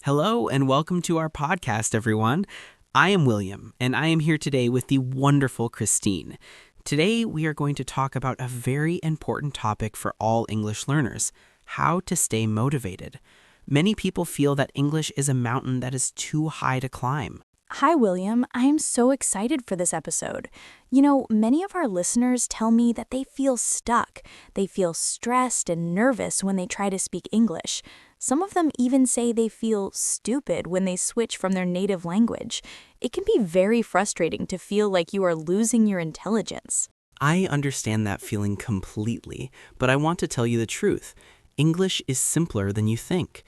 Hello and welcome to our podcast, everyone. I am William, and I am here today with the wonderful Christine. Today, we are going to talk about a very important topic for all English learners: how to stay motivated. Many people feel that English is a mountain that is too high to climb. Hi, William. I am so excited for this episode. Many of our listeners tell me that they feel stuck. They feel stressed and nervous when they try to speak English. Some of them even say they feel stupid when they switch from their native language. It can be very frustrating to feel like you are losing your intelligence. I understand that feeling completely, but I want to tell you the truth. English is simpler than you think.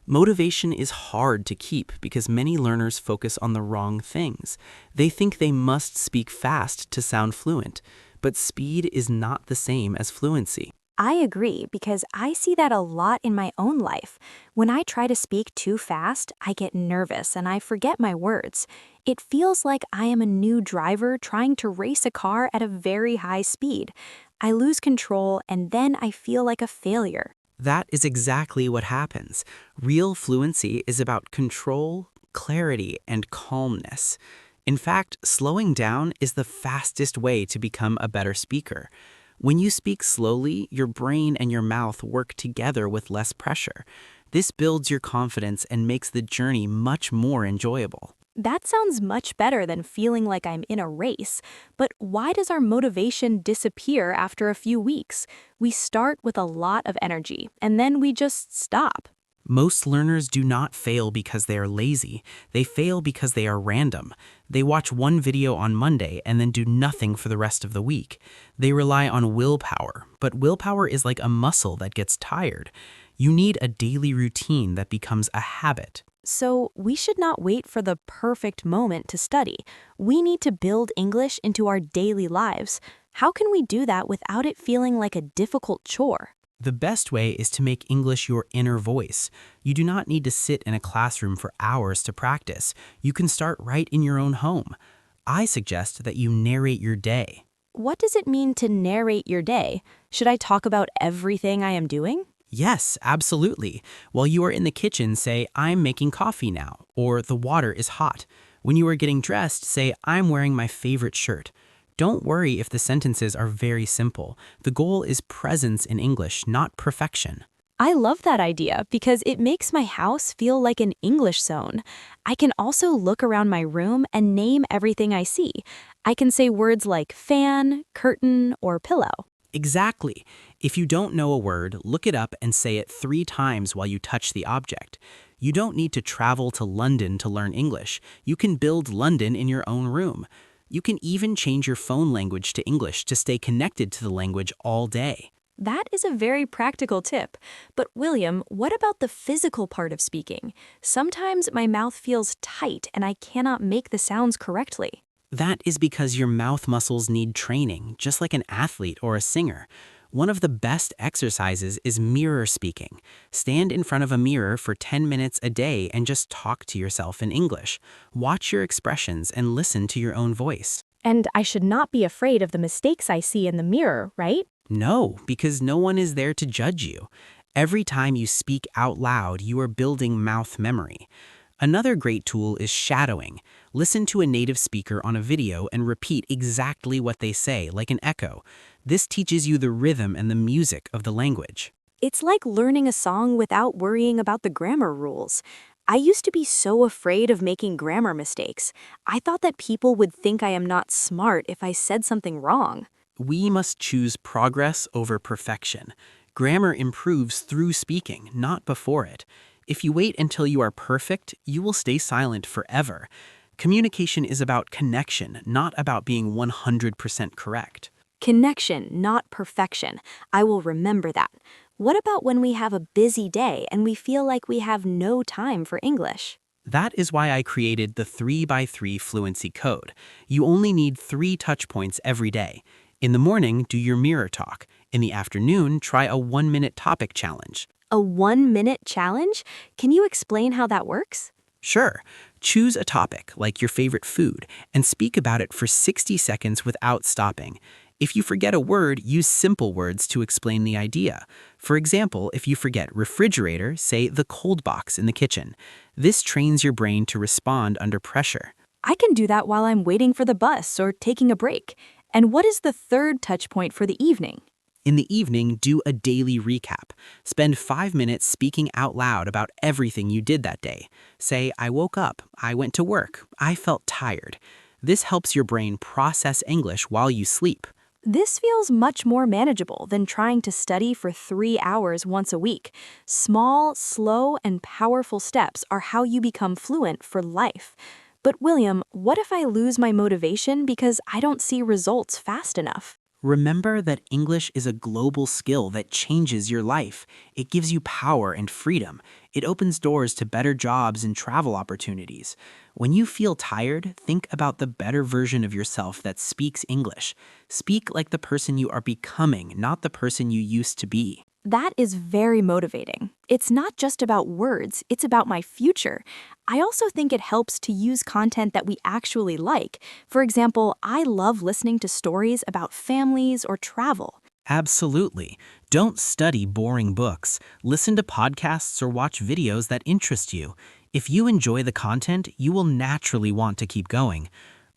Motivation is hard to keep because many learners focus on the wrong things. They think they must speak fast to sound fluent, but speed is not the same as fluency. I agree because I see that a lot in my own life. When I try to speak too fast, I get nervous and I forget my words. It feels like I am a new driver trying to race a car at a very high speed. I lose control and then I feel like a failure. That is exactly what happens. Real fluency is about control, clarity, and calmness. In fact, slowing down is the fastest way to become a better speaker. When you speak slowly, your brain and your mouth work together with less pressure. This builds your confidence and makes the journey much more enjoyable. That sounds much better than feeling like I'm in a race. But why does our motivation disappear after a few weeks? We start with a lot of energy, and then we just stop. Most learners do not fail because they are lazy. They fail because they are random. They watch one video on Monday and then do nothing for the rest of the week. They rely on willpower, but willpower is like a muscle that gets tired. You need a daily routine that becomes a habit. So we should not wait for the perfect moment to study. We need to build English into our daily lives. How can we do that without it feeling like a difficult chore? The best way is to make English your inner voice. You do not need to sit in a classroom for hours to practice. You can start right in your own home. I suggest that you narrate your day. What does it mean to narrate your day? Should I talk about everything I am doing? Yes, absolutely. While you are in the kitchen, say, "I'm making coffee now," or "the water is hot." When you are getting dressed, say, "I'm wearing my favorite shirt." Don't worry if the sentences are very simple. The goal is presence in English, not perfection. I love that idea because it makes my house feel like an English zone. I can also look around my room and name everything I see. I can say words like fan, curtain, or pillow. Exactly. If you don't know a word, look it up and say it 3 times while you touch the object. You don't need to travel to London to learn English. You can build London in your own room. You can even change your phone language to English to stay connected to the language all day. That is a very practical tip. But William, what about the physical part of speaking? Sometimes my mouth feels tight and I cannot make the sounds correctly. That is because your mouth muscles need training, just like an athlete or a singer. One of the best exercises is mirror speaking. Stand in front of a mirror for 10 minutes a day and just talk to yourself in English. Watch your expressions and listen to your own voice. And I should not be afraid of the mistakes I see in the mirror, right? No, because no one is there to judge you. Every time you speak out loud, you are building mouth memory. Another great tool is shadowing. Listen to a native speaker on a video and repeat exactly what they say, like an echo. This teaches you the rhythm and the music of the language. It's like learning a song without worrying about the grammar rules. I used to be so afraid of making grammar mistakes. I thought that people would think I am not smart if I said something wrong. We must choose progress over perfection. Grammar improves through speaking, not before it. If you wait until you are perfect, you will stay silent forever. Communication is about connection, not about being 100% correct. Connection, not perfection. I will remember that. What about when we have a busy day and we feel like we have no time for English? That is why I created the 3x3 fluency code. You only need 3 touch points every day. In the morning, do your mirror talk. In the afternoon, try a 1-minute topic challenge. A 1-minute challenge? Can you explain how that works? Sure. Choose a topic, like your favorite food, and speak about it for 60 seconds without stopping. If you forget a word, use simple words to explain the idea. For example, if you forget refrigerator, say the cold box in the kitchen. This trains your brain to respond under pressure. I can do that while I'm waiting for the bus or taking a break. And what is the third touch point for the evening? In the evening, do a daily recap. Spend 5 minutes speaking out loud about everything you did that day. Say, I woke up, I went to work, I felt tired. This helps your brain process English while you sleep. This feels much more manageable than trying to study for 3 hours once a week. Small, slow, and powerful steps are how you become fluent for life. But William, what if I lose my motivation because I don't see results fast enough? Remember that English is a global skill that changes your life. It gives you power and freedom. It opens doors to better jobs and travel opportunities. When you feel tired, think about the better version of yourself that speaks English. Speak like the person you are becoming, not the person you used to be. That is very motivating. It's not just about words, it's about my future. I also think it helps to use content that we actually like. For example, I love listening to stories about families or travel. Absolutely. Don't study boring books. Listen to podcasts or watch videos that interest you. If you enjoy the content, you will naturally want to keep going.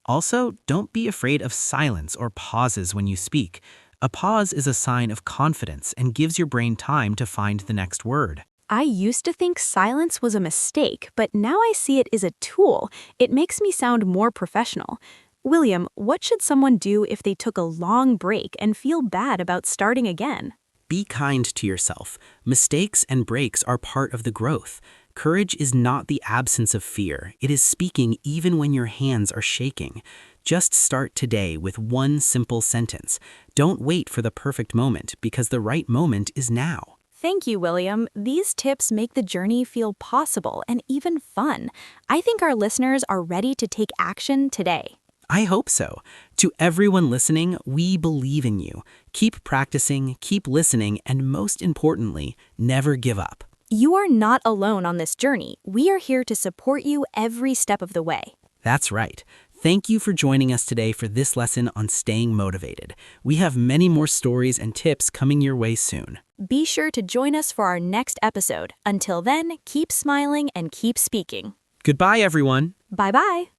Also, don't be afraid of silence or pauses when you speak. A pause is a sign of confidence and gives your brain time to find the next word. I used to think silence was a mistake, but now I see it as a tool. It makes me sound more professional. William, what should someone do if they took a long break and feel bad about starting again? Be kind to yourself. Mistakes and breaks are part of the growth. Courage is not the absence of fear. It is speaking even when your hands are shaking. Just start today with one simple sentence. Don't wait for the perfect moment because the right moment is now. Thank you, William. These tips make the journey feel possible and even fun. I think our listeners are ready to take action today. I hope so. To everyone listening, we believe in you. Keep practicing, keep listening, and most importantly, never give up. You are not alone on this journey. We are here to support you every step of the way. That's right. Thank you for joining us today for this lesson on staying motivated. We have many more stories and tips coming your way soon. Be sure to join us for our next episode. Until then, keep smiling and keep speaking. Goodbye, everyone. Bye-bye.